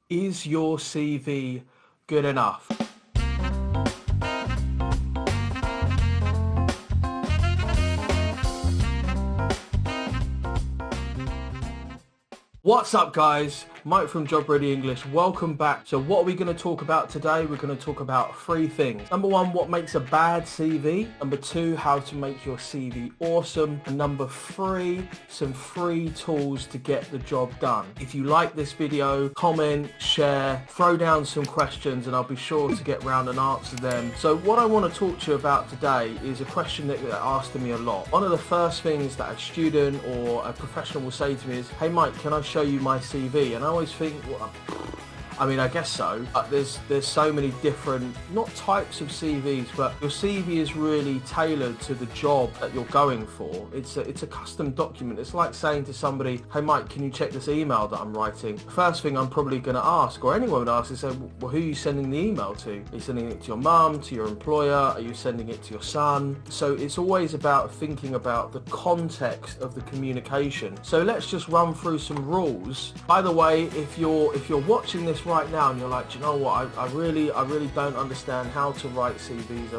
Is your CV good enough? What's up, guys? Mike from Job Ready English. Welcome back. So what are we going to talk about today? We're going to talk about three things. Number one, what makes a bad CV. Number two, how to make your CV awesome. And number three, some free tools to get the job done. If you like this video, comment, share, throw down some questions, and I'll be sure to get round and answer them. So what I want to talk to you about today is a question that they're asked me a lot. One of the first things that a student or a professional will say to me is, "Hey Mike, can I show you my CV?" And I always think, well, I mean, I guess so, but there's so many different, not types of CVs, but your CV is really tailored to the job that you're going for. It's a custom document. It's like saying to somebody, "Hey Mike, can you check this email that I'm writing?" First thing I'm probably going to ask, or anyone would ask, is say, well, who are you sending the email to? Are you sending it to your mum, to your employer? Are you sending it to your son? So it's always about thinking about the context of the communication. So let's just run through some rules. By the way, if you're watching this right now and you're like, "Do you know what, I really don't understand how to write CVs, I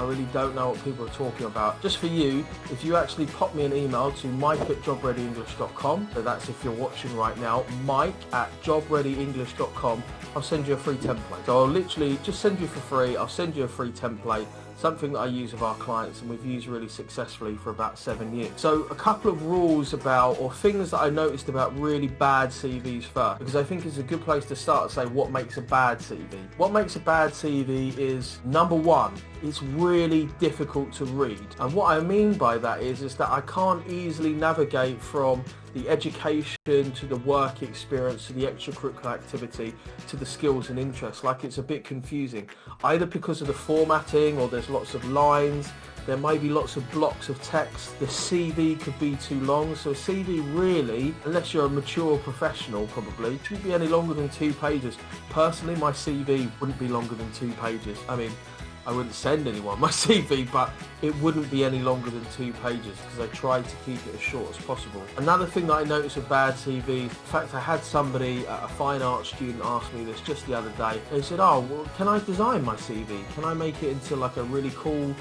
really don't know what people are talking about," just for you, if you actually pop me an email to mike@jobreadyenglish.com, so that's if you're watching right now, mike@jobreadyenglish.com, I'll send you a free template. So I'll literally just send you for free, I'll send you a free template, something that I use with our clients and we've used really successfully for about 7 years. So a couple of rules about, or things that I noticed about really bad CVs first, because I think it's a good place to start to say what makes a bad CV. What makes a bad CV is, number one, it's really difficult to read. And what I mean by that is that I can't easily navigate from the education to the work experience to the extracurricular activity to the skills and interests. Like, it's a bit confusing, either because of the formatting, or there's lots of lines, there may be lots of blocks of text, the CV could be too long. So a CV really, unless you're a mature professional, probably shouldn't be any longer than 2 pages. Personally, my CV wouldn't be longer than 2 pages. I mean, I wouldn't send anyone my CV, but it wouldn't be any longer than 2 pages because I try to keep it as short as possible. Another thing that I noticed with bad CVs, in fact, I had somebody, a fine arts student, ask me this just the other day. They said, "Oh, well, can I design my CV? Can I make it into like a really cool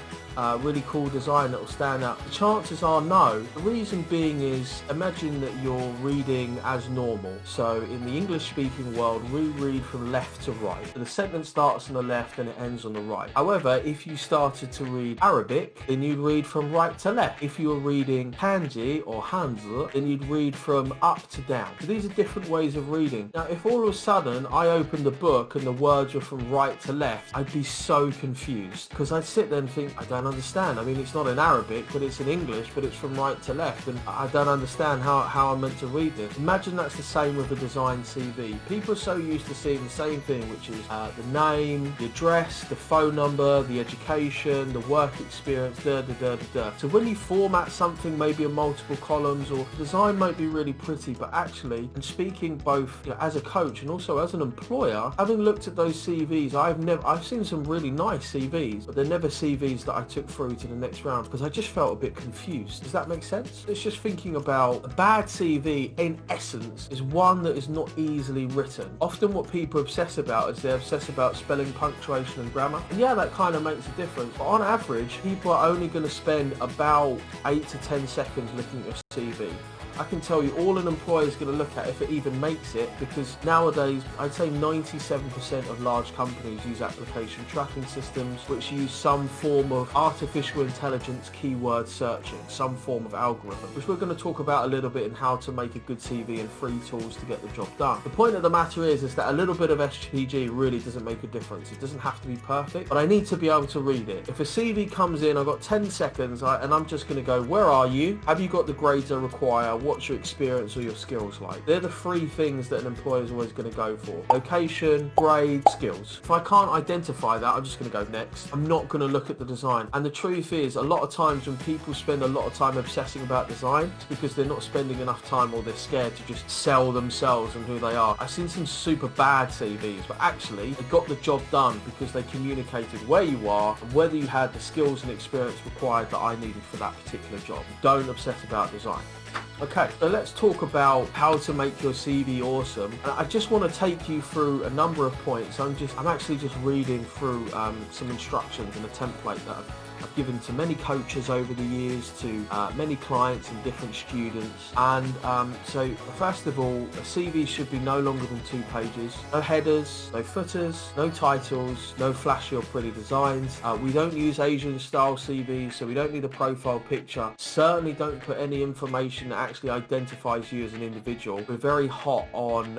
design that will stand out?" The chances are no. The reason being is, imagine that you're reading as normal. So in the English speaking world, we read from left to right. So the sentence starts on the left and it ends on the right. However, if you started to read Arabic, then you'd read from right to left. If you were reading Kanji or Hanzi, then you'd read from up to down. So these are different ways of reading. Now, if all of a sudden I opened the book and the words were from right to left, I'd be so confused, because I'd sit there and think, I don't understand. I mean, it's not in Arabic, but it's in English, but it's from right to left, and I don't understand how I'm meant to read this. Imagine that's the same with a design CV. People are so used to seeing the same thing, which is the name, the address, the phone number, the education, the work experience, So when you format something maybe in multiple columns, or design might be really pretty, but actually, and speaking both as a coach and also as an employer, having looked at those CVs, I've seen some really nice CVs, but they're never CVs that I took through to the next round because I just felt a bit confused. Does that make sense? It's just thinking about a bad CV, in essence, is one that is not easily written. Often what people obsess about is they obsess about spelling, punctuation and grammar. And yeah, that kind of makes a difference. But on average, people are only going to spend about 8 to 10 seconds looking at your CV. I can tell you all an employer is going to look at, if it even makes it, because nowadays I'd say 97% of large companies use application tracking systems which use some form of artificial intelligence keyword searching, some form of algorithm, which we're going to talk about a little bit in how to make a good CV and free tools to get the job done. The point of the matter is that a little bit of SPG really doesn't make a difference. It doesn't have to be perfect, but I need to be able to read it. If a CV comes in, I've got 10 seconds and I'm just going to go, where are you? Have you got the grades I require? What's your experience or your skills like? They're the 3 things that an employer is always going to go for: location, grade, skills. If I can't identify that, I'm just going to go next. I'm not going to look at the design. And the truth is, a lot of times when people spend a lot of time obsessing about design, it's because they're not spending enough time, or they're scared to just sell themselves and who they are. I've seen some super bad CVs, but actually they got the job done because they communicated where you are and whether you had the skills and experience required that I needed for that particular job. Don't obsess about design. Okay, so let's talk about how to make your CV awesome. And I just want to take you through a number of points. I'm actually just reading through some instructions and a template that I've given to many coaches over the years, to many clients and different students. And so first of all, a CV should be no longer than 2 pages. No headers, no footers, no titles, no flashy or pretty designs. We don't use Asian style CVs, so we don't need a profile picture. Certainly don't put any information that actually identifies you as an individual. We're very hot on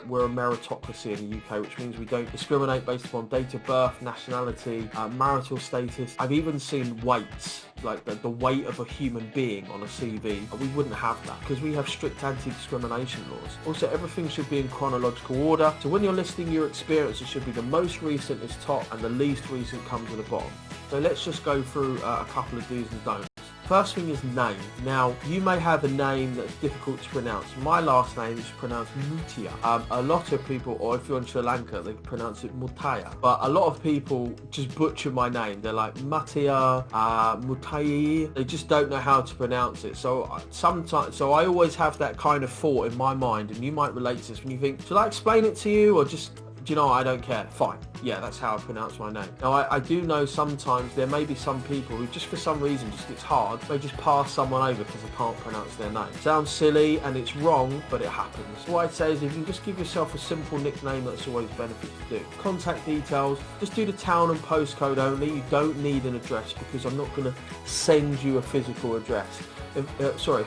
we're a meritocracy in the UK, which means we don't discriminate based upon date of birth, nationality, marital status. I've even seen weights, like the weight of a human being on a CV. We wouldn't have that because we have strict anti-discrimination laws. Also, everything should be in chronological order. So when you're listing your experience, it should be the most recent is top and the least recent comes at the bottom. So let's just go through a couple of do's and don'ts. First thing is name. Now, you may have a name that's difficult to pronounce. My last name is pronounced Mutia. A lot of people, or if you're in Sri Lanka, they pronounce it Mutaya. But a lot of people just butcher my name. They're like Matia, Mutai. They just don't know how to pronounce it. So I always have that kind of thought in my mind, and you might relate to this when you think, should I explain it to you or just... Do you know, I don't care. Fine. Yeah, that's how I pronounce my name. Now, I do know sometimes there may be some people who just for some reason, just it's hard, they just pass someone over because they can't pronounce their name. Sounds silly and it's wrong, but it happens. What I'd say is if you can just give yourself a simple nickname, that's always benefit to do. Contact details, just do the town and postcode only. You don't need an address because I'm not going to send you a physical address.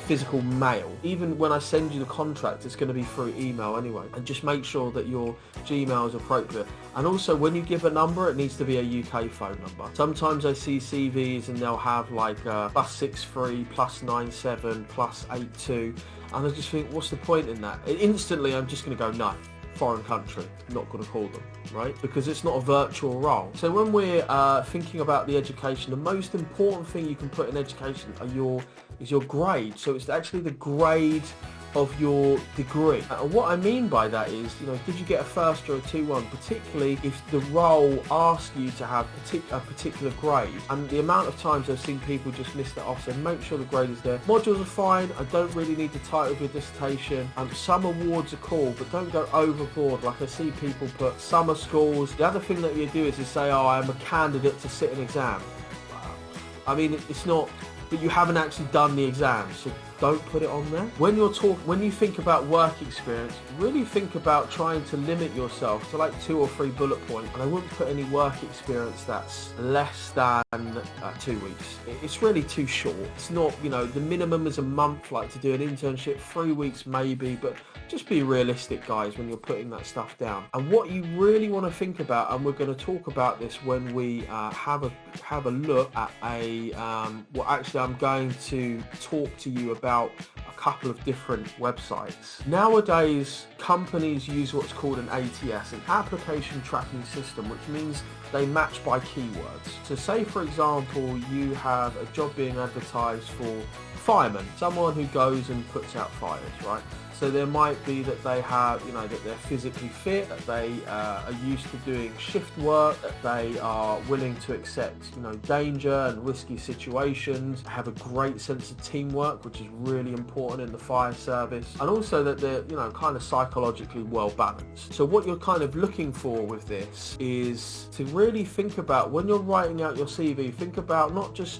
Physical mail. Even when I send you the contract, it's going to be through email anyway. And just make sure that your Gmail is appropriate. And also, when you give a number, it needs to be a UK phone number. Sometimes I see CVs and they'll have like +63, +97, +82, and I just think, what's the point in that? Instantly, I'm just going to go no. Foreign country, not going to call them, right? Because it's not a virtual role. So when we're thinking about the education, the most important thing you can put in education is your grade. So it's actually the grade of your degree. And what I mean by that is, did you get a first or a 2-1, particularly if the role asks you to have a particular grade. And the amount of times I've seen people just miss that off, so make sure the grade is there. Modules are fine. I don't really need the title of your dissertation. Some awards are cool, but don't go overboard. Like I see people put summer schools. The other thing that you do is say, oh, I'm a candidate to sit an exam. I mean, it's not, but you haven't actually done the exam, so don't put it on there. When you think about work experience, really think about trying to limit yourself to like 2 or 3 bullet points. And I wouldn't put any work experience that's less than 2 weeks. It's really too short. It's not, the minimum is a month, like to do an internship, 3 weeks maybe, but just be realistic, guys, when you're putting that stuff down. And what you really want to think about, and we're going to talk about this when we have a look at I'm going to talk to you about a couple of different websites. Nowadays, companies use what's called an ATS, an application tracking system, which means they match by keywords. So say, for example, you have a job being advertised for fireman, someone who goes and puts out fires, right? So there might be that they have, that they're physically fit, that they are used to doing shift work, that they are willing to accept, danger and risky situations, have a great sense of teamwork, which is really important in the fire service, and also that they're, kind of psychologically well balanced. So what you're kind of looking for with this is to really think about, when you're writing out your CV, think about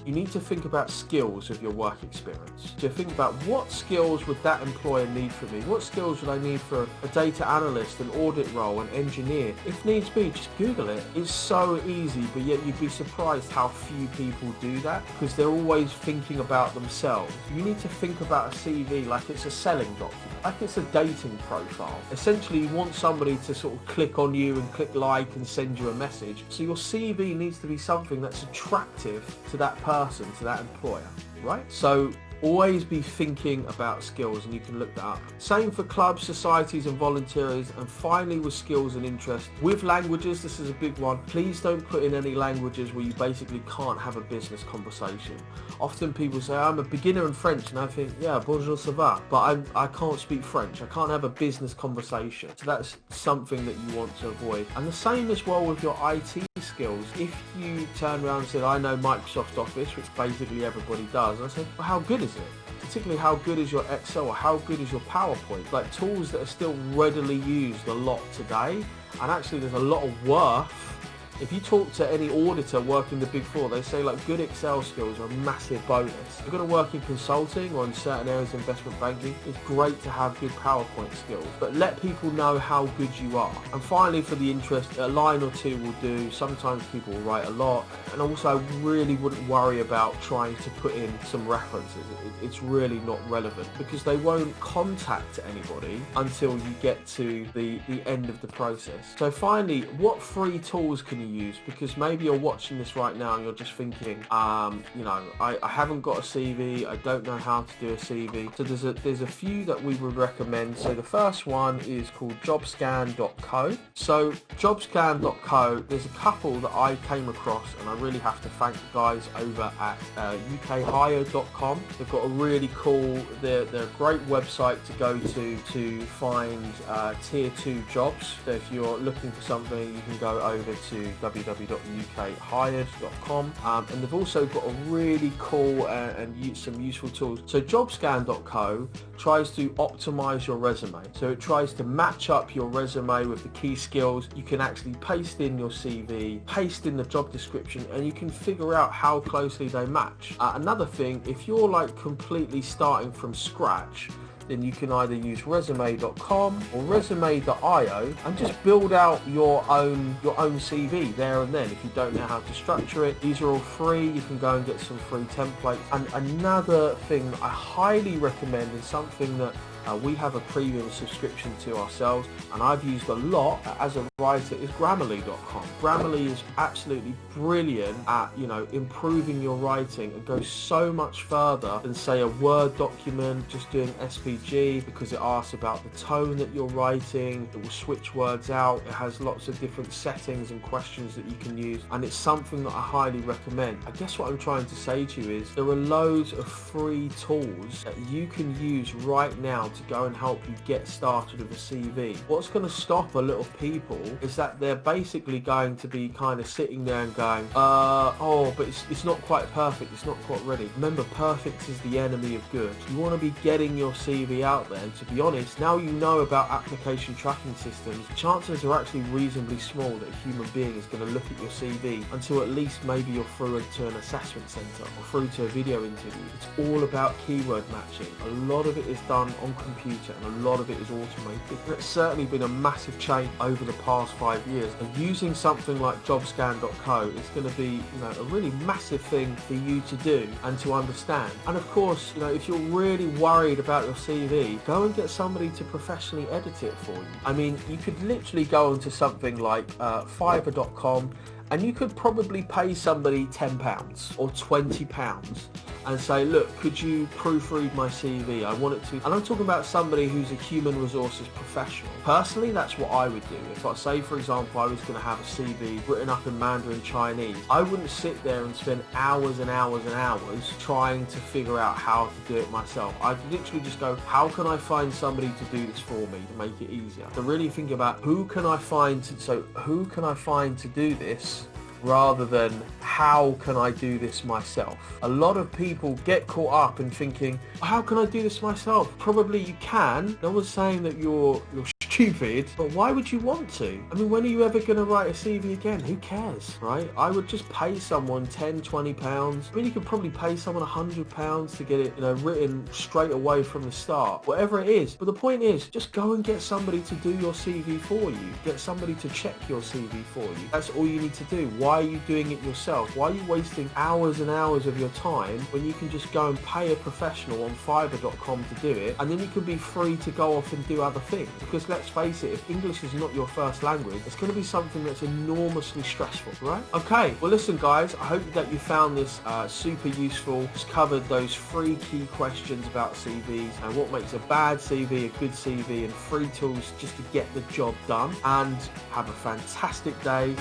you need to think about skills of your work experience. So think about what skills would that employer need from me? What skills would I need for a data analyst, an audit role, an engineer? If needs be, just Google it. It's so easy, but yet you'd be surprised how few people do that because they're always thinking about themselves. You need to think about a CV like it's a selling document, like it's a dating profile. Essentially, you want somebody to sort of click on you and click like and send you a message. So your CV needs to be something that's attractive to that person, to that employer, right? So always be thinking about skills, and you can look that up. Same for clubs, societies and volunteers. And finally, with skills and interests. With languages, this is a big one. Please don't put in any languages where you basically can't have a business conversation. Often people say, I'm a beginner in French, and I think, yeah, bonjour, ça va, but I can't speak French. I can't have a business conversation. So that's something that you want to avoid. And the same as well with your IT skills. If you turn around and said, I know Microsoft Office, which basically everybody does, and I say, well, how good is it? particularly how good is your Excel or how good is your PowerPoint, like tools that are still readily used a lot today. And actually there's a lot of worth. If you talk to any auditor working the Big Four, they say like good Excel skills are a massive bonus. If you're going to work in consulting or in certain areas of investment banking, it's great to have good PowerPoint skills. But let people know how good you are. And finally, for the interest, a line or two will do. Sometimes people will write a lot. And also, I really wouldn't worry about trying to put in some references. It's really not relevant because they won't contact anybody until you get to the end of the process. So finally, what free tools can you use? Because maybe you're watching this right now and you're just thinking, I haven't got a CV, I don't know how to do a CV. So there's a few that we would recommend. So the first one is called jobscan.co. So jobscan.co, there's a couple that I came across, and I really have to thank the guys over at ukhire.com. They've got a really cool, they're a great website to go to find tier 2 jobs. So if you're looking for something, you can go over to www.ukhired.com, and they've also got a really cool and some useful tools. So jobscan.co tries to optimize your resume. So it tries to match up your resume with the key skills. You can actually paste in your CV, paste in the job description, and you can figure out how closely they match. Another thing, if you're like completely starting from scratch, then you can either use resume.com or resume.io and just build out your own CV there and then if you don't know how to structure it. These are all free. You can go and get some free templates. And another thing that I highly recommend is something that we have a premium subscription to ourselves, and I've used a lot as a writer, is Grammarly.com. Grammarly is absolutely brilliant at, improving your writing and goes so much further than say a Word document just doing SVG, because it asks about the tone that you're writing. It will switch words out. It has lots of different settings and questions that you can use, and it's something that I highly recommend. I guess what I'm trying to say to you is there are loads of free tools that you can use right now to go and help you get started with a CV. What's going to stop a lot of people is that they're basically going to be kind of sitting there and going, but it's not quite perfect, it's not quite ready. Remember, perfect is the enemy of good. You want to be getting your CV out there, and to be honest, now you know about application tracking systems, chances are actually reasonably small that a human being is going to look at your CV until at least maybe you're through into an assessment centre or through to a video interview. It's all about keyword matching. A lot of it is done on computer and a lot of it is automated. It's certainly been a massive change over the past 5 years, and using something like jobscan.co is going to be a really massive thing for you to do and to understand. And of course, if you're really worried about your CV, go and get somebody to professionally edit it for you. I mean, you could literally go onto something like fiverr.com and you could probably pay somebody £10 or £20 and say, look, could you proofread my CV? I want it to, and I'm talking about somebody who's a human resources professional. Personally, that's what I would do. If I say, for example, I was going to have a CV written up in Mandarin Chinese, I wouldn't sit there and spend hours and hours and hours trying to figure out how to do it myself. I'd literally just go, how can I find somebody to do this for me to make it easier? So really think about who can I find to do this, rather than how can I do this myself. A lot of people get caught up in thinking, how can I do this myself? Probably you can. No one's saying that you're stupid, but why would you want to? I mean, when are you ever going to write a CV again? Who cares, right? I would just pay someone £10-20. I mean, you could probably pay someone £100 to get it, written straight away from the start, whatever it is. But the point is, just go and get somebody to do your CV for you. Get somebody to check your CV for you. That's all you need to do. Why are you doing it yourself? Why are you wasting hours and hours of your time when you can just go and pay a professional on fiverr.com to do it, and then you can be free to go off and do other things? Because let's face it, if English is not your first language, it's going to be something that's enormously stressful, right? Okay, well listen guys, I hope that you found this super useful. Just covered those 3 key questions about CVs and what makes a bad CV a good CV, and 3 tools just to get the job done. And have a fantastic day.